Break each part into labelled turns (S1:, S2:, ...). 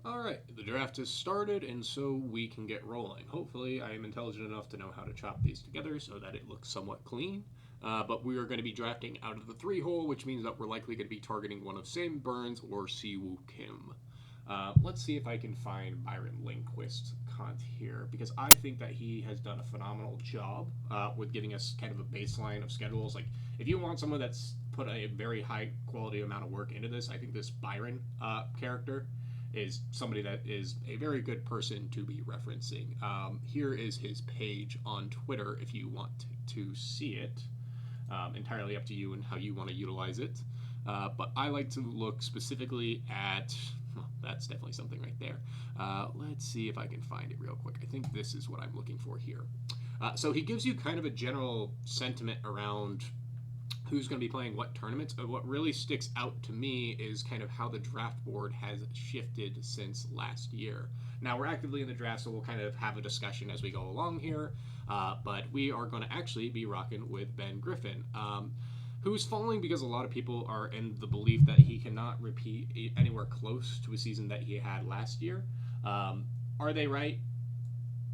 S1: Alright, the draft has started, and so we can get rolling. Hopefully, I am intelligent enough to know how to chop these together so that it looks somewhat clean. But we are going to be drafting out of the 3 hole, which means that we're likely going to be targeting one of Sam Burns or Siwoo Kim. Let's see if I can find Byron Lindquist's content here, because I think that he has done a phenomenal job with giving us kind of a baseline of schedules. Like, if you want someone that's put a very high quality amount of work into this, I think this Byron character is somebody that is a very good person to be referencing. Here is his page on Twitter if you want to see it. Entirely up to you and how you want to utilize it. But I like to look specifically at. Well, that's definitely something right there. Let's see if I can find it real quick. I think this is what I'm looking for here. So he gives you kind of a general sentiment around who's going to be playing what tournaments. But what really sticks out to me is kind of how the draft board has shifted since last year. Now, we're actively in the draft, so we'll kind of have a discussion as we go along here. But we are going to actually be rocking with Ben Griffin, who's falling because a lot of people are in the belief that he cannot repeat anywhere close to a season that he had last year. Are they right?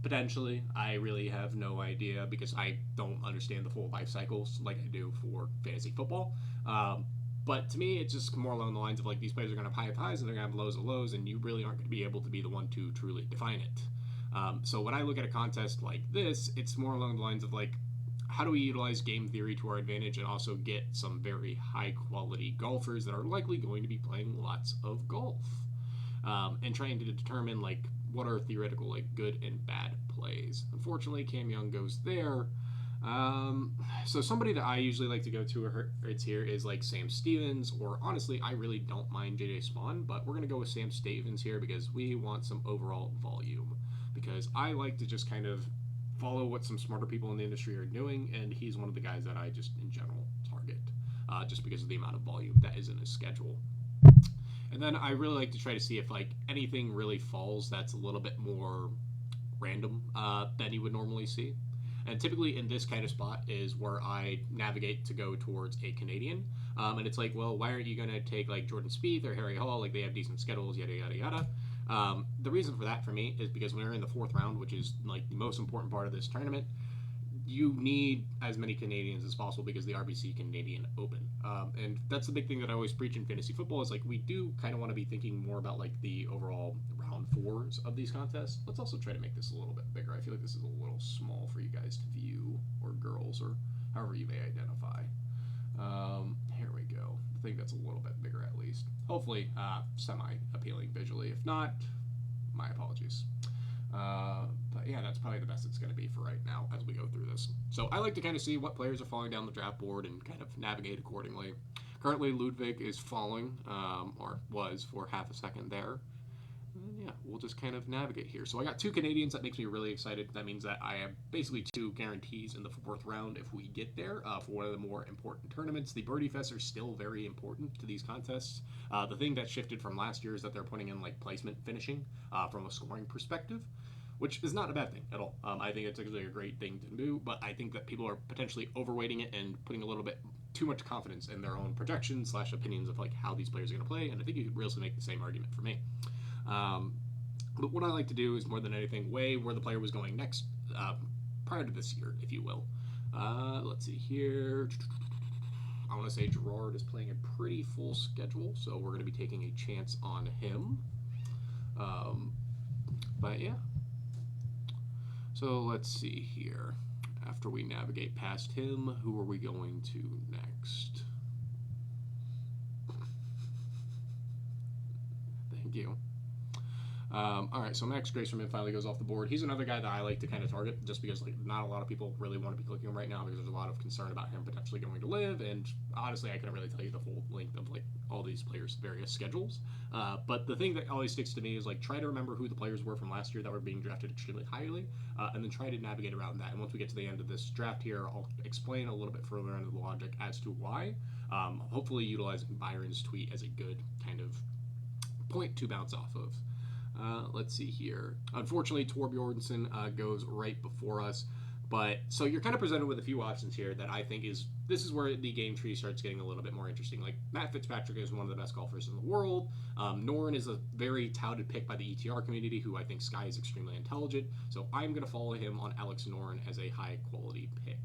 S1: Potentially. I really have no idea because I don't understand the full life cycles like I do for fantasy football. But to me, it's just more along the lines of like these players are going to have high of highs and they're going to have lows of lows, and you really aren't going to be able to be the one to truly define it. So when I look at a contest like this, it's more along the lines of like, how do we utilize game theory to our advantage and also get some very high quality golfers that are likely going to be playing lots of golf, and trying to determine like what are theoretical like good and bad plays. Unfortunately, Cam Young goes there. So somebody that I usually like to go to it's here is like Sam Stevens, or honestly, I really don't mind JJ Spawn, but we're gonna go with Sam Stevens here because we want some overall volume. Because I like to just kind of follow what some smarter people in the industry are doing, and he's one of the guys that I just in general target, just because of the amount of volume that is in his schedule. And then I really like to try to see if like anything really falls that's a little bit more random than you would normally see. And typically in this kind of spot is where I navigate to go towards a Canadian. And it's like, well, why aren't you going to take like Jordan Spieth or Harry Hall? Like they have decent schedules, yada, yada, yada. The reason for that for me is because when we're in the 4th round, which is like the most important part of this tournament, you need as many Canadians as possible because the RBC Canadian Open. And that's the big thing that I always preach in fantasy football is like we do kind of want to be thinking more about like the overall round 4s of these contests. Let's also try to make this a little bit bigger. I feel like this is a little small for you guys to view, or girls, or however you may identify. Here we go. I think that's a little bit bigger at least. Hopefully semi-appealing visually. If not, my apologies. But yeah, that's probably the best it's going to be for right now as we go through this. So I like to kind of see what players are falling down the draft board and kind of navigate accordingly. Currently, Ludwig is falling, or was for half a second there. And yeah, we'll just kind of navigate here. So I got 2 Canadians. That makes me really excited. That means that I have basically 2 guarantees in the 4th round if we get there for one of the more important tournaments. The Birdie Fests are still very important to these contests. The thing that shifted from last year is that they're putting in like placement finishing from a scoring perspective, which is not a bad thing at all. I think it's actually a great thing to do, but I think that people are potentially overweighting it and putting a little bit too much confidence in their own projections / opinions of like how these players are going to play, and I think you could really make the same argument for me. But what I like to do is more than anything weigh where the player was going next prior to this year, if you will. Let's see here. I want to say Gerard is playing a pretty full schedule, so we're going to be taking a chance on him. But yeah. So let's see here. After we navigate past him, who are we going to next? Thank you. All right, so Max Gracerman finally goes off the board. He's another guy that I like to kind of target just because like not a lot of people really want to be clicking him right now because there's a lot of concern about him potentially going to live. And honestly, I couldn't really tell you the full length of like all these players' various schedules. But the thing that always sticks to me is like try to remember who the players were from last year that were being drafted extremely highly, and then try to navigate around that. And once we get to the end of this draft here, I'll explain a little bit further into the logic as to why. Hopefully, utilizing Byron's tweet as a good kind of point to bounce off of. Let's see here. Unfortunately, Torbjornsson goes right before us. But so you're kind of presented with a few options here that I think is this is where the game tree starts getting a little bit more interesting. Like, Matt Fitzpatrick is one of the best golfers in the world. Noren is a very touted pick by the ETR community, who I think Sky is extremely intelligent. So I'm going to follow him on Alex Noren as a high quality pick.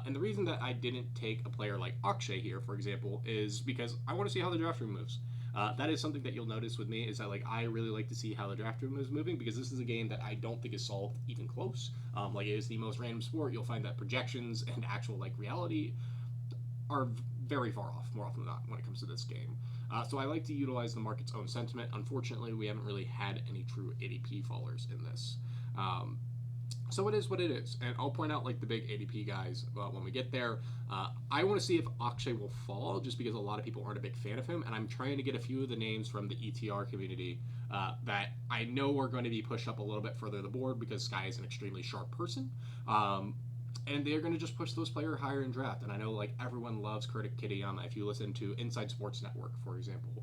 S1: And the reason that I didn't take a player like Akshay here, for example, is because I want to see how the draft room moves. That is something that you'll notice with me, is that, like, I really like to see how the draft room is moving, because this is a game that I don't think is solved even close. Like, it is the most random sport. You'll find that projections and actual, like, reality are very far off, more often than not, when it comes to this game. So I like to utilize the market's own sentiment. Unfortunately, we haven't really had any true ADP fallers in this. So it is what it is, and I'll point out, like, the big ADP guys when we get there. I want to see if Akshay will fall, just because a lot of people aren't a big fan of him, and I'm trying to get a few of the names from the ETR community that I know are going to be pushed up a little bit further the board, because Sky is an extremely sharp person, and they're going to just push those players higher in draft. And I know, like, everyone loves Kurt Kitayama. If you listen to Inside Sports Network, for example,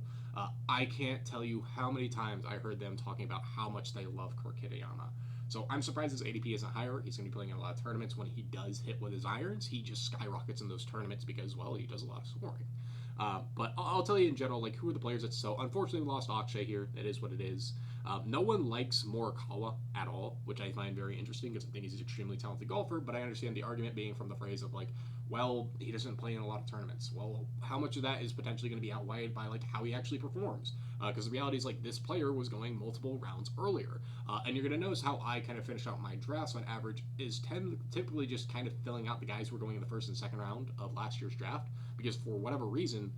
S1: I can't tell you how many times I heard them talking about how much they love Kurt Kitayama. So I'm surprised his ADP isn't higher. He's going to be playing in a lot of tournaments. When he does hit with his irons, he just skyrockets in those tournaments because, well, he does a lot of scoring. But I'll tell you in general, like, who are the players that... So, unfortunately, we lost Akshay here. It is what it is. No one likes Morikawa at all, which I find very interesting, because I think he's an extremely talented golfer, but I understand the argument being from the phrase of, like, well, he doesn't play in a lot of tournaments. Well, how much of that is potentially going to be outweighed by, like, how he actually performs? Because the reality is, like, this player was going multiple rounds earlier. And you're going to notice how I kind of finished out my drafts on average is typically just kind of filling out the guys who were going in the first and second round of last year's draft, because for whatever reason,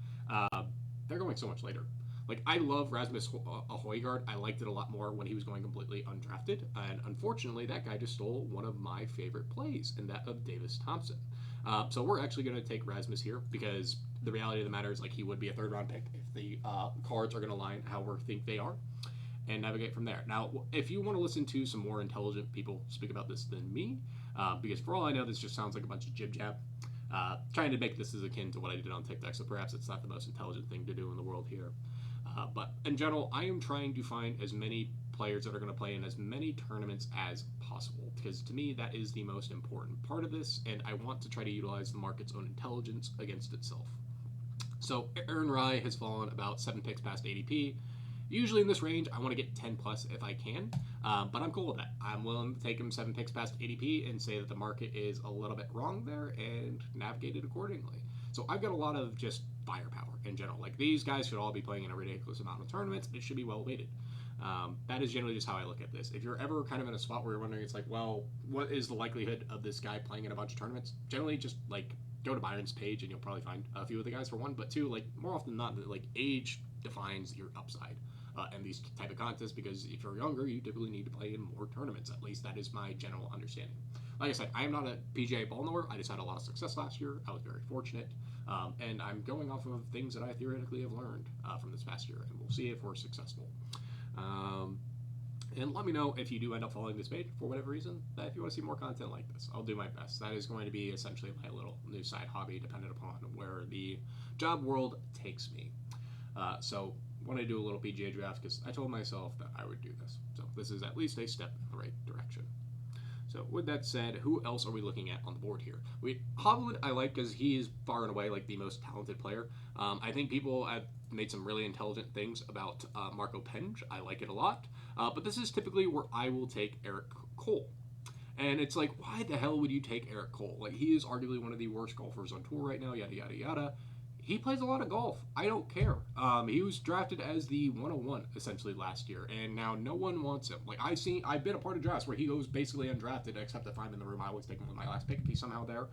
S1: they're going so much later. Like, I love Rasmus Højgaard. I liked it a lot more when he was going completely undrafted. And unfortunately, that guy just stole one of my favorite plays, and that of Davis Thompson. So we're actually going to take Rasmus here, because the reality of the matter is, like, he would be a third-round pick if the cards are going to line how we think they are, and navigate from there. Now, if you want to listen to some more intelligent people speak about this than me, because for all I know, this just sounds like a bunch of jib-jab, trying to make this as akin to what I did on TikTok, so perhaps it's not the most intelligent thing to do in the world here. But in general, I am trying to find as many players that are going to play in as many tournaments as possible, because to me, that is the most important part of this, and I want to try to utilize the market's own intelligence against itself. So Aaron Rai has fallen about 7 picks past ADP. Usually in this range, I want to get 10 plus if I can, but I'm cool with that. I'm willing to take him 7 picks past ADP and say that the market is a little bit wrong there and navigate it accordingly. So I've got a lot of just firepower in general. Like, these guys should all be playing in a ridiculous amount of tournaments. It should be well weighted. That is generally just how I look at this. If you're ever kind of in a spot where you're wondering, it's like, well, what is the likelihood of this guy playing in a bunch of tournaments? Generally, just, like, go to Byron's page and you'll probably find a few of the guys, for one. But two, like, more often than not, like, age defines your upside in these type of contests, because if you're younger, you typically need to play in more tournaments. At least that is my general understanding. Like I said, I am not a PGA ball knower. I just had a lot of success last year. I was very fortunate. And I'm going off of things that I theoretically have learned from this past year, and we'll see if we're successful. And let me know if you do end up following this page for whatever reason, that if you want to see more content like this. I'll do my best. That is going to be essentially my little new side hobby, dependent upon where the job world takes me. So I want to do a little PGA draft, because I told myself that I would do this. So this is at least a step in the right direction. So with that said, who else are we looking at on the board here? Hovland I like, because he is far and away, like, the most talented player. I think people have made some really intelligent things about Marco Penge. I like it a lot. But this is typically where I will take Eric Cole. And it's like, why the hell would you take Eric Cole? Like, he is arguably one of the worst golfers on tour right now, yada, yada, yada. He plays a lot of golf. I don't care. He was drafted as the 101 essentially last year, and now no one wants him. Like, I've been a part of drafts where he goes basically undrafted, except if I'm in the room, I always take him with my last pick if he's somehow there.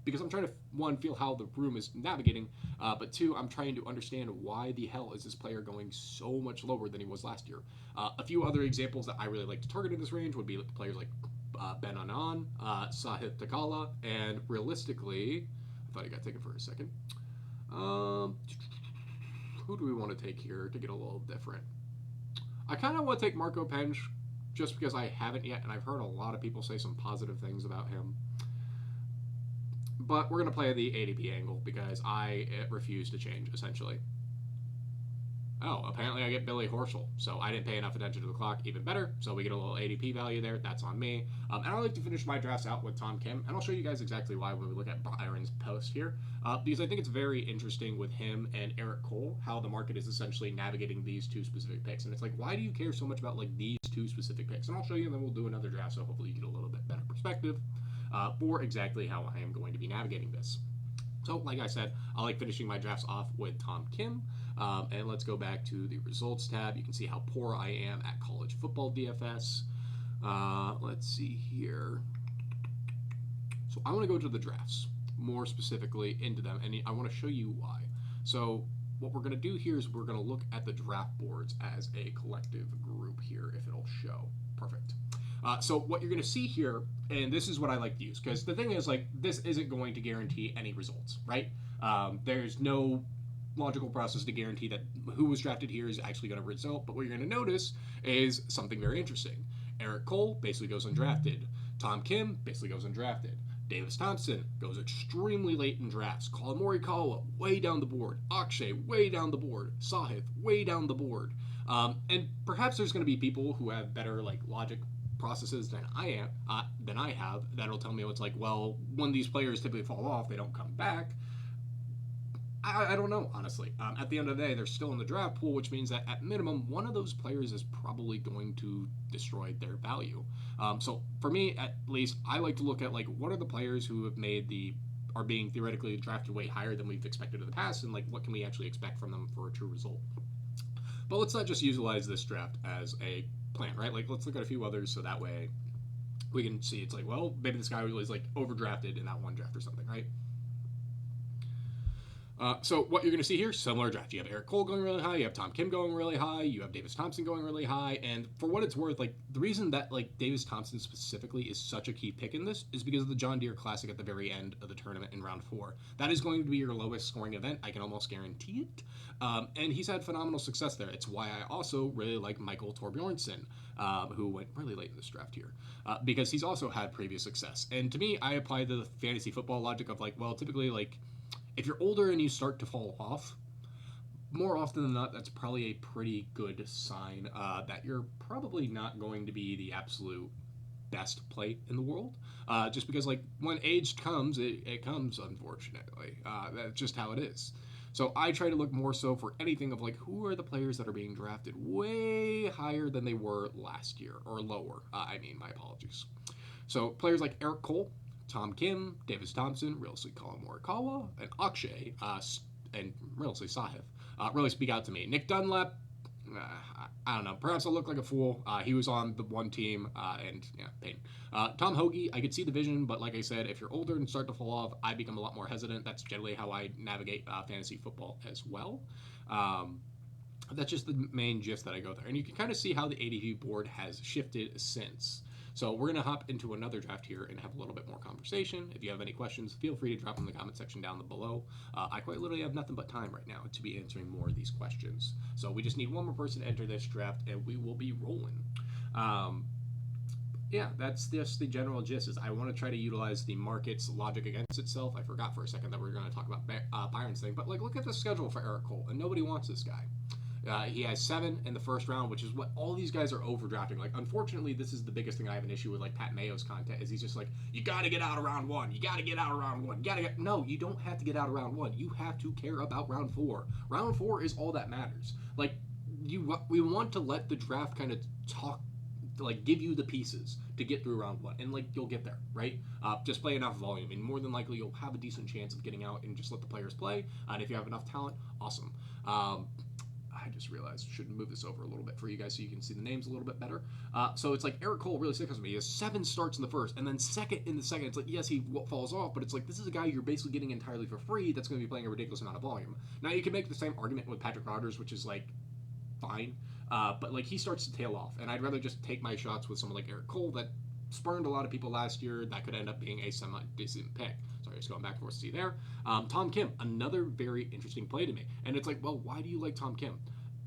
S1: Because I'm trying to, one, feel how the room is navigating, but two, I'm trying to understand why the hell is this player going so much lower than he was last year. A few other examples that I really like to target in this range would be players like Ben Anand, Sahith Theegala, and realistically, I thought he got taken for a second. Who do we want to take here to get a little different? I kind of want to take Marco Penge, just because I haven't yet, and I've heard a lot of people say some positive things about him. But we're going to play the ADP angle, because I refuse to change, essentially. Oh, apparently I get Billy Horschel. So I didn't pay enough attention to the clock. Even better. So we get a little ADP value there. That's on me. And I like to finish my drafts out with Tom Kim. And I'll show you guys exactly why when we look at Byron's post here. Because I think it's very interesting with him and Eric Cole, how the market is essentially navigating these two specific picks. And it's like, why do you care so much about like these two specific picks? And I'll show you and then we'll do another draft. So hopefully you get a little bit better perspective for exactly how I am going to be navigating this. So, like I said, I like finishing my drafts off with Tom Kim. And let's go back to the results tab. You can see how poor I am at college football DFS. Let's see here. So I want to go to the drafts, more specifically into them, and I want to show you why. So what we're going to do here is we're going to look at the draft boards as a collective group here, if it'll show. Perfect. So what you're going to see here, and this is what I like to use, because the thing is, like, this isn't going to guarantee any results, right? There's no logical process to guarantee that who was drafted here is actually going to result, but what you're going to notice is something very interesting. Eric Cole basically goes undrafted. Tom Kim basically goes undrafted. Davis Thompson goes extremely late in drafts. Colin Morikawa way down the board. Akshay way down the board. Sahith way down the board. And perhaps there's going to be people who have better like logic processes than I have that'll tell me what's like, well, when these players typically fall off, they don't come back. I don't know, honestly. At the end of the day, they're still in the draft pool, which means that at minimum, one of those players is probably going to destroy their value. So for me, at least, I like to look at like what are the players who have are being theoretically drafted way higher than we've expected in the past, and like what can we actually expect from them for a true result. But let's not just utilize this draft as a plan, right? Like let's look at a few others so that way we can see it's like, well, maybe this guy was like overdrafted in that one draft or something, right? So what you're going to see here, similar draft. You have Eric Cole going really high, you have Tom Kim going really high, you have Davis Thompson going really high, and for what it's worth, like the reason that like Davis Thompson specifically is such a key pick in this is because of the John Deere Classic at the very end of the tournament in round 4. That is going to be your lowest scoring event, I can almost guarantee it. And he's had phenomenal success there. It's why I also really like Michael Torbjornsson, who went really late in this draft here, because he's also had previous success. And to me, I apply the fantasy football logic of like, well, typically like if you're older and you start to fall off, more often than not, that's probably a pretty good sign that you're probably not going to be the absolute best play in the world. Just because, like, when age comes, it comes, unfortunately. That's just how it is. So I try to look more so for anything of, like, who are the players that are being drafted way higher than they were last year, or lower. My apologies. So players like Eric Cole, Tom Kim, Davis Thompson, realistically Colin Morikawa, and Akshay, and realistically Sahith, really speak out to me. Nick Dunlap, I don't know. Perhaps I look like a fool. He was on the one team, and yeah, pain. Tom Hoagie, I could see the vision, but like I said, if you're older and start to fall off, I become a lot more hesitant. That's generally how I navigate fantasy football as well. That's just the main gist that I go there. And you can kind of see how the ADP board has shifted since. So we're going to hop into another draft here and have a little bit more conversation. If you have any questions, feel free to drop them in the comment section down below. I quite literally have nothing but time right now to be answering more of these questions. So we just need one more person to enter this draft, and we will be rolling. Yeah, that's just the general gist. Is I want to try to utilize the market's logic against itself. I forgot for a second that we were going to talk about Byron's thing, but like look at the schedule for Eric Cole, and nobody wants this guy. He has 7 in the first round, which is what all these guys are overdrafting. Like, unfortunately, this is the biggest thing I have an issue with, like, Pat Mayo's content, is he's just like, you got to get out of round 1. You got to get out of round 1. No, you don't have to get out of round 1. You have to care about round 4. Round 4 is all that matters. Like, we want to let the draft kind of talk, like, give you the pieces to get through round 1. And, like, you'll get there, right? Just play enough volume, and more than likely you'll have a decent chance of getting out and just let the players play. And if you have enough talent, awesome. I just realized I should move this over a little bit for you guys so you can see the names a little bit better. So it's like Eric Cole really sticks with me. He has 7 starts in the first, and then second in the second. It's like, yes, he falls off, but it's like this is a guy you're basically getting entirely for free that's going to be playing a ridiculous amount of volume. Now, you can make the same argument with Patrick Rodgers, which is like fine, but like he starts to tail off, and I'd rather just take my shots with someone like Eric Cole that spurned a lot of people last year that could end up being a semi-decent pick. Sorry, just going back and forth to see there. Tom Kim, another very interesting play to me. And it's like, well, why do you like Tom Kim?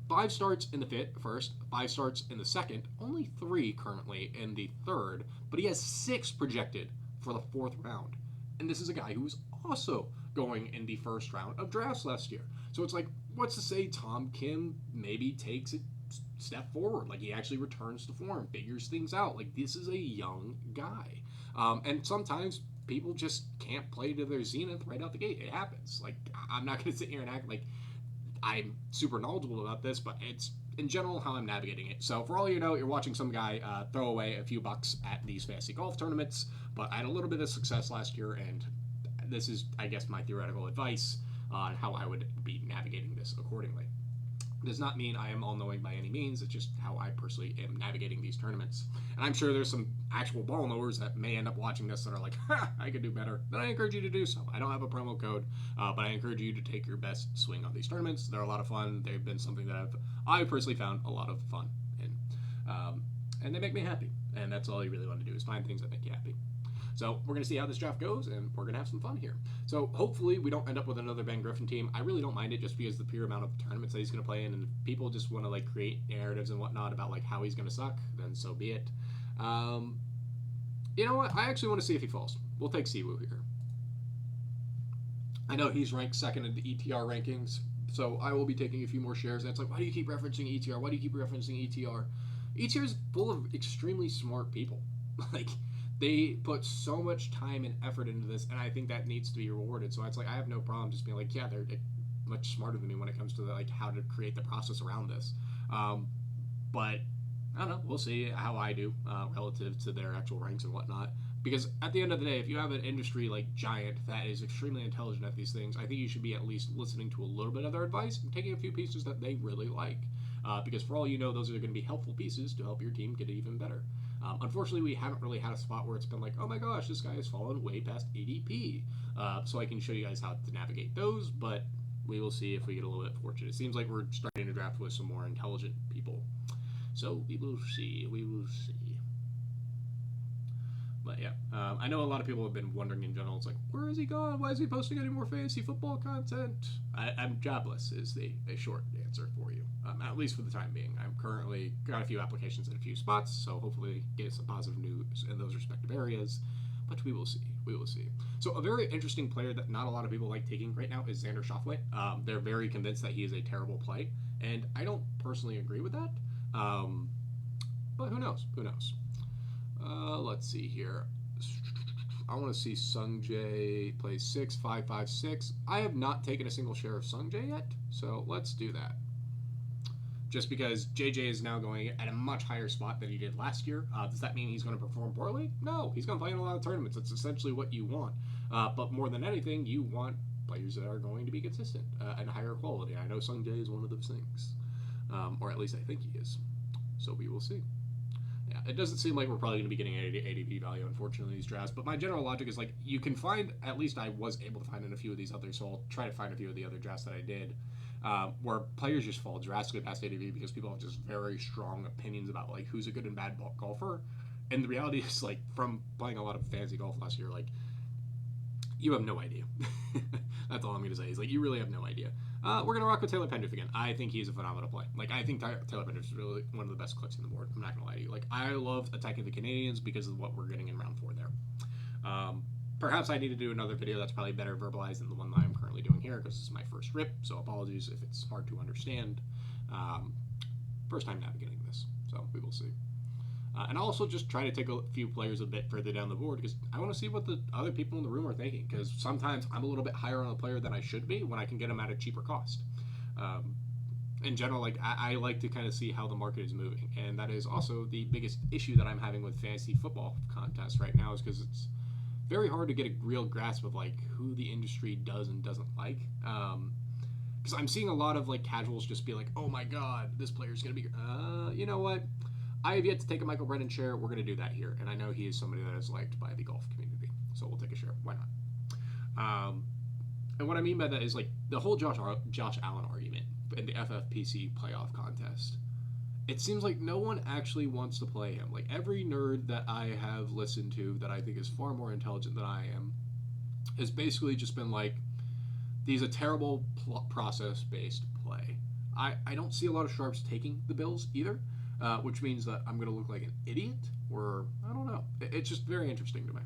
S1: 5 starts in the first, 5 starts in the second, only 3 currently in the third, but he has 6 projected for the 4th round. And this is a guy who was also going in the first round of drafts last year. So it's like, what's to say Tom Kim maybe takes a step forward? Like, he actually returns to form, figures things out. Like, this is a young guy. And sometimes people just can't play to their zenith right out the gate. It happens. Like, I'm not going to sit here and act like I'm super knowledgeable about this, but it's in general how I'm navigating it. So for all you know, you're watching some guy throw away a few bucks at these fantasy golf tournaments, but I had a little bit of success last year, and this is, I guess, my theoretical advice on how I would be navigating this accordingly. Does not mean I am all knowing by any means. It's just how I personally am navigating these tournaments. And I'm sure there's some actual ball knowers that may end up watching this that are like, ha, I could do better. Then I encourage you to do so. I don't have a promo code, but I encourage you to take your best swing on these tournaments. They're a lot of fun. They've been something that I personally found a lot of fun in. And they make me happy. And that's all you really want to do, is find things that make you happy. So we're going to see how this draft goes, and we're going to have some fun here. So hopefully we don't end up with another Ben Griffin team. I really don't mind it, just because the pure amount of tournaments that he's going to play in, and if people just want to like create narratives and whatnot about like how he's going to suck, then so be it. You know what? I actually want to see if he falls. We'll take Siwoo here. I know he's ranked second in the ETR rankings, so I will be taking a few more shares. And it's like, why do you keep referencing ETR? Why do you keep referencing ETR? ETR is full of extremely smart people. Like, they put so much time and effort into this, and I think that needs to be rewarded. So it's like, I have no problem just being like, yeah, they're much smarter than me when it comes to like how to create the process around this. But I don't know. We'll see how I do relative to their actual ranks and whatnot. Because at the end of the day, if you have an industry like Giant that is extremely intelligent at these things, I think you should be at least listening to a little bit of their advice and taking a few pieces that they really like. Because for all you know, those are going to be helpful pieces to help your team get even better. Unfortunately, we haven't really had a spot where it's been like, oh my gosh, this guy has fallen way past ADP. So I can show you guys how to navigate those, but we will see if we get a little bit fortunate. It seems like we're starting to draft with some more intelligent people. So we will see. We will see. But yeah, I know a lot of people have been wondering in general. It's like, where is he gone? Why is he posting any more fantasy football content? I'm jobless is the short answer for you, at least for the time being. I'm currently got a few applications in a few spots, so hopefully get some positive news in those respective areas. But we will see. We will see. So a very interesting player that not a lot of people like taking right now is Xander Schauffele. They're very convinced that he is a terrible play, and I don't personally agree with that. But who knows? Who knows? Let's see here. I want to see Sungjae play 6-5-5-6. I have not taken a single share of Sungjae yet, so let's do that. Just because JJ is now going at a much higher spot than he did last year. Does that mean he's going to perform poorly? No, he's going to play in a lot of tournaments. That's essentially what you want. But more than anything, you want players that are going to be consistent and higher quality. I know Sungjae is one of those things. Or at least I think he is. So we will see. Yeah, it doesn't seem like we're probably going to be getting any ADP value, unfortunately, in these drafts. But my general logic is like, you can find, at least I was able to find in a few of these others, so I'll try to find a few of the other drafts that I did, where players just fall drastically past ADP because people have just very strong opinions about like who's a good and bad golfer. And the reality is, like, from playing a lot of fantasy golf last year, like, you have no idea. That's all I'm going to say. Is like, you really have no idea. We're going to rock with Taylor Pendriff again. I think he's a phenomenal play. Like, I think Taylor Pendriff is really one of the best clicks in the board. I'm not going to lie to you. Like, I love attacking the Canadians because of what we're getting in round 4 there. Perhaps I need to do another video that's probably better verbalized than the one that I'm currently doing here because this is my first rip, so apologies if it's hard to understand. First time navigating this, so we will see. And I'll also just try to take a few players a bit further down the board because I want to see what the other people in the room are thinking, because sometimes I'm a little bit higher on a player than I should be when I can get them at a cheaper cost. In general, like, I like to kind of see how the market is moving, and that is also the biggest issue that I'm having with fantasy football contests right now, is because it's very hard to get a real grasp of like who the industry does and doesn't like. Because I'm seeing a lot of like casuals just be like, oh my god, this player's gonna be you know what, I have yet to take a Michael Brennan share. We're going to do that here. And I know he is somebody that is liked by the golf community. So we'll take a share. Why not? And what I mean by that is, like, the whole Josh Allen argument in the FFPC playoff contest. It seems like no one actually wants to play him. Like, every nerd that I have listened to that I think is far more intelligent than I am has basically just been like, he's a terrible process-based play. I don't see a lot of sharps taking the Bills either. Which means that I'm going to look like an idiot, or I don't know. It's just very interesting to me.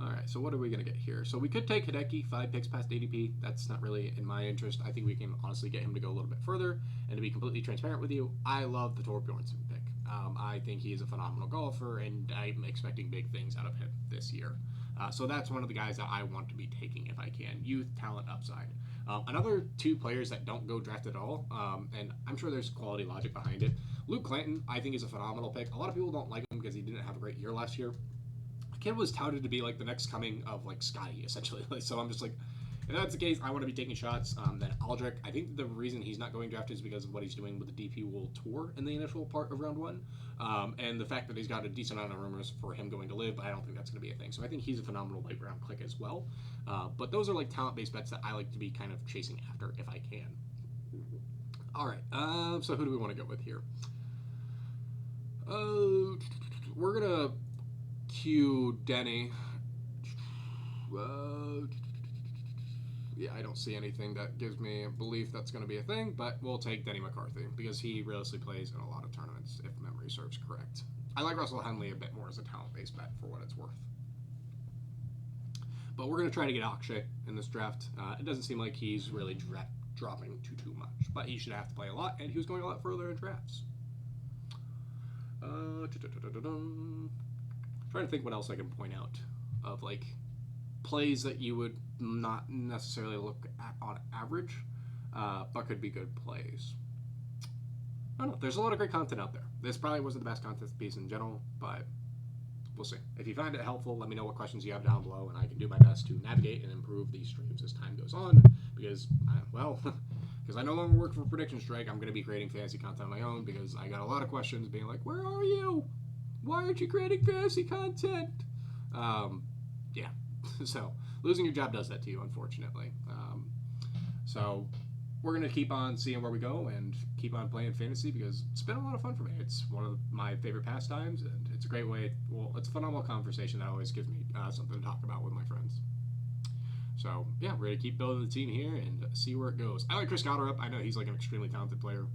S1: All right, so what are we going to get here? So we could take Hideki, 5 picks past ADP. That's not really in my interest. I think we can honestly get him to go a little bit further. And to be completely transparent with you, I love the Torbjornsson pick. I think he is a phenomenal golfer, and I'm expecting big things out of him this year. So that's one of the guys that I want to be taking if I can. Youth, talent, upside. Another 2 players that don't go draft at all, and I'm sure there's quality logic behind it. Luke Clanton, I think, is a phenomenal pick. A lot of people don't like him because he didn't have a great year last year. Kid was touted to be like the next coming of like Scotty, essentially. So I'm just like, if that's the case, I want to be taking shots. Then Aldrich, I think the reason he's not going drafted is because of what he's doing with the DP World Tour in the initial part of round 1, and the fact that he's got a decent amount of rumors for him going to live. I don't think that's going to be a thing. So I think he's a phenomenal late round click as well. But those are like talent based bets that I like to be kind of chasing after if I can. All right. So who do we want to go with here? We're gonna cue Denny. Yeah, I don't see anything that gives me belief that's going to be a thing, but we'll take Denny McCarthy because he realistically plays in a lot of tournaments, if memory serves correct. I like Russell Henley a bit more as a talent-based bet for what it's worth. But we're going to try to get Akshay in this draft. It doesn't seem like he's really dropping too much, but he should have to play a lot, and he was going a lot further in drafts. Trying to think what else I can point out of like plays that you would not necessarily look at on average, but could be good plays. I don't know. There's a lot of great content out there. This probably wasn't the best content piece in general, but we'll see. If you find it helpful, let me know what questions you have down below, and I can do my best to navigate and improve these streams as time goes on. Because, because I no longer work for Prediction Strike, I'm going to be creating fantasy content on my own because I got a lot of questions being like, where are you? Why aren't you creating fantasy content? Yeah. So losing your job does that to you, unfortunately. So we're going to keep on seeing where we go and keep on playing fantasy because it's been a lot of fun for me. It's one of my favorite pastimes, and it's a great way. Well, it's a phenomenal conversation that always gives me something to talk about with my friends. So, yeah, we're going to keep building the team here and see where it goes. I like Chris Gotterup. I know he's like an extremely talented player.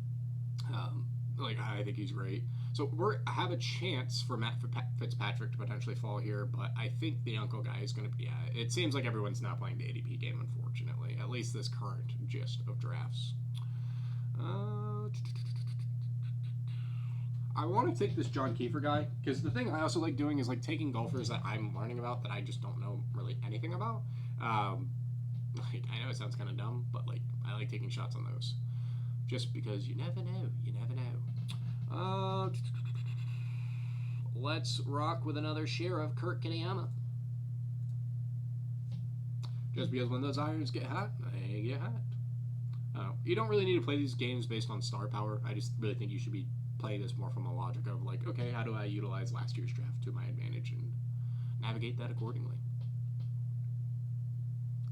S1: I think he's great. So I have a chance for Matt Fitzpatrick to potentially fall here, but I think the uncle guy is going to be. It seems like everyone's not playing the ADP game, unfortunately. At least this current gist of drafts. I want to take this John Kiefer guy because the thing I also like doing is like taking golfers that I'm learning about that I just don't know really anything about. I know it sounds kind of dumb, but like I like taking shots on those. Just because you never know. You never know. Let's rock with another share of Kurt Kaneyama. Just because when those irons get hot, they get hot. You don't really need to play these games based on star power. I just really think you should be playing this more from a logic of like, okay, how do I utilize last year's draft to my advantage and navigate that accordingly.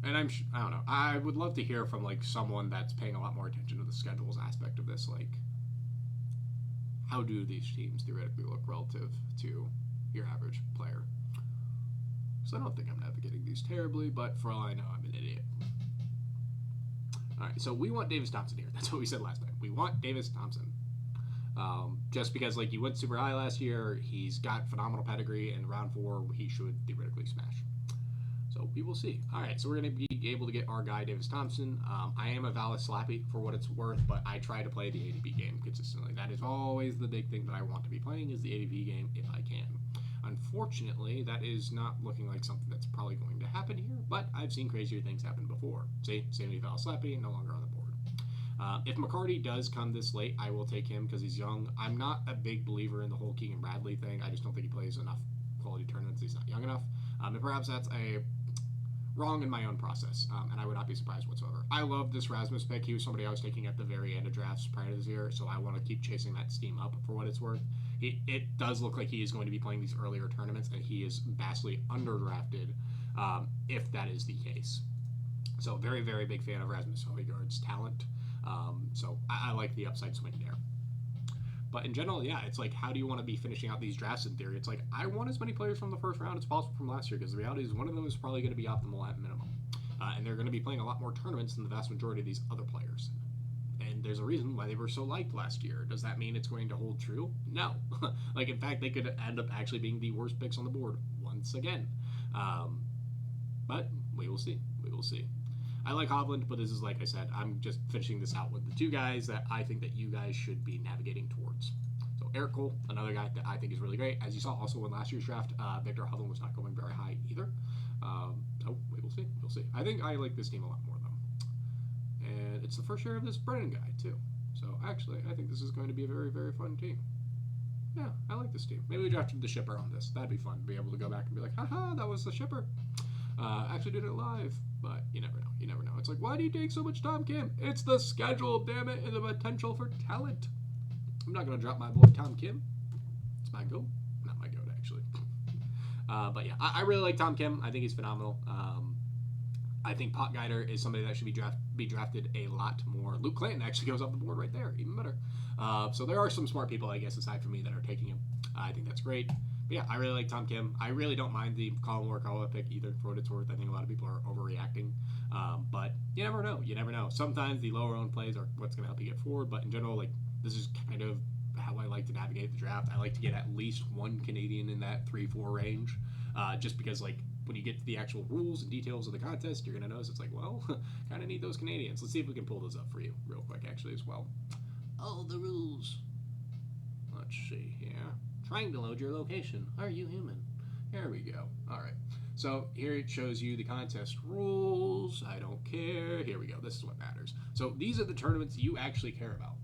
S1: And I don't know. I would love to hear from like someone that's paying a lot more attention to the schedules aspect of this. Like, how do these teams theoretically look relative to your average player? So I don't think I'm navigating these terribly, but for all I know, I'm an idiot. All right, so we want Davis Thompson here. That's what we said last time. We want Davis Thompson. Just because like he went super high last year, he's got phenomenal pedigree, and round 4 he should theoretically smash. So we will see. All right, so we're going to be able to get our guy, Davis Thompson. I am a valid slappy for what it's worth, but I try to play the ADP game consistently. That is always the big thing that I want to be playing is the ADP game if I can. Unfortunately, that is not looking like something that's probably going to happen here, but I've seen crazier things happen before. See, Sammy Val Slappy, no longer on the board. If McCarty does come this late, I will take him because he's young. I'm not a big believer in the whole Keegan Bradley thing. I just don't think he plays enough quality tournaments. He's not young enough. And perhaps that's a wrong in my own process, and I would not be surprised whatsoever. I love this Rasmus pick. He was somebody I was taking at the very end of drafts prior to this year, so I want to keep chasing that steam up for what it's worth. It does look like he is going to be playing these earlier tournaments, and he is vastly underdrafted if that is the case. So very, very big fan of Rasmus Højgaard's talent. So I like the upside swing there. But in general, yeah, it's like, how do you want to be finishing out these drafts in theory? It's like, I want as many players from the first round as possible from last year, because the reality is one of them is probably going to be optimal at minimum. And they're going to be playing a lot more tournaments than the vast majority of these other players. And there's a reason why they were so liked last year. Does that mean it's going to hold true? No. Like, in fact, they could end up actually being the worst picks on the board once again. But we will see. We will see. I like Hovland, but this is, like I said, I'm just finishing this out with the two guys that I think that you guys should be navigating towards. So Eric Cole, another guy that I think is really great. As you saw also in last year's draft, Victor Hovland was not going very high either. So we will see. We'll see. I think I like this team a lot more, though. And it's the first year of this Brennan guy, too. So actually, I think this is going to be a very, very fun team. Yeah, I like this team. Maybe we drafted the shipper on this. That'd be fun to be able to go back and be like, haha, that was the shipper. Actually did it live, but you never know. You never know. It's like, why do you take so much Tom Kim? It's the schedule, damn it, and the potential for talent. I'm not going to drop my boy Tom Kim. It's my goat. Not my goat, actually. But yeah, I really like Tom Kim. I think he's phenomenal. I think Pot Guider is somebody that should be drafted a lot more. Luke Clanton actually goes off the board right there, even better. So there are some smart people, I guess, aside from me that are taking him. I think that's great. But yeah, I really like Tom Kim. I really don't mind the Colin Morikawa pick either, for what it's worth. I think a lot of people are overreacting. But you never know. You never know. Sometimes the lower owned plays are what's going to help you get forward. But in general, like, this is kind of how I like to navigate the draft. I like to get at least one Canadian in that 3-4 range, just because, like, when you get to the actual rules and details of the contest, you're going to notice it's like, well, kind of need those Canadians. Let's see if we can pull those up for you real quick, actually, as well. Oh, the rules. Let's see here. Trying to load your location. Are you human? Here we go. All right. So here it shows you the contest rules. I don't care. Here we go. This is what matters. So these are the tournaments you actually care about.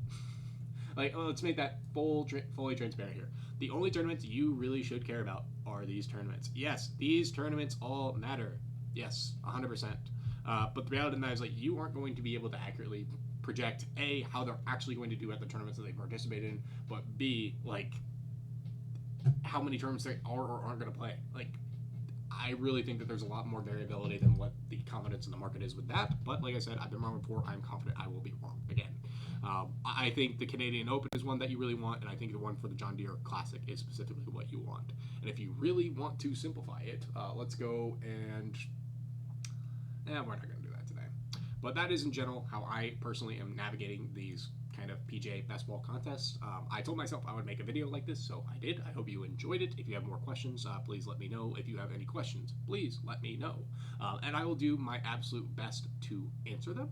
S1: Like, let's make that fully transparent here. The only tournaments you really should care about are these tournaments. Yes, these tournaments all matter. Yes, 100%. But the reality of the matter is, like, you aren't going to be able to accurately project, A, how they're actually going to do at the tournaments that they participate in, but B, like, how many tournaments they are or aren't going to play. Like, I really think that there's a lot more variability than what the confidence in the market is with that. But like I said, I've been wrong before. I'm confident I will be wrong again. I think the Canadian Open is one that you really want, and I think the one for the John Deere Classic is specifically what you want. And if you really want to simplify it, let's go and... we're not going to do that today. But that is, in general, how I personally am navigating these kind of PGA best ball contests. I told myself I would make a video like this, so I did. I hope you enjoyed it. If you have more questions, please let me know. If you have any questions, please let me know. And I will do my absolute best to answer them.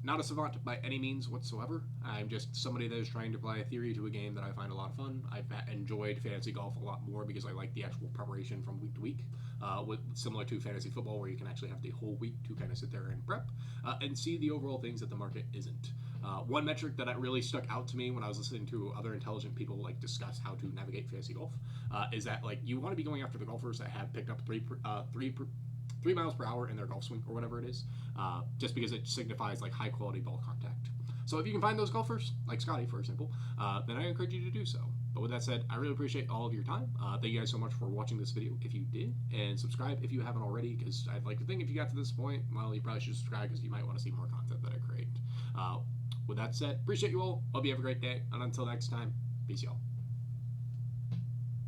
S1: Not a savant by any means whatsoever. I'm just somebody that is trying to apply a theory to a game that I find a lot of fun. I've enjoyed fantasy golf a lot more because I like the actual preparation from week to week, similar to fantasy football where you can actually have the whole week to kind of sit there and prep and see the overall things that the market isn't. One metric that really stuck out to me when I was listening to other intelligent people like discuss how to navigate fantasy golf is that, like, you want to be going after the golfers that have picked up 3 miles per hour in their golf swing or whatever it is, just because it signifies like high quality ball contact. So if you can find those golfers, like Scotty for example, then I encourage you to do so. But with that said, I really appreciate all of your time. Thank you guys so much for watching this video if you did, and subscribe if you haven't already, because I'd like to think if you got to this point, well, you probably should subscribe because you might want to see more content that I create. With that said, appreciate you all. Hope you have a great day, and until next time, peace y'all.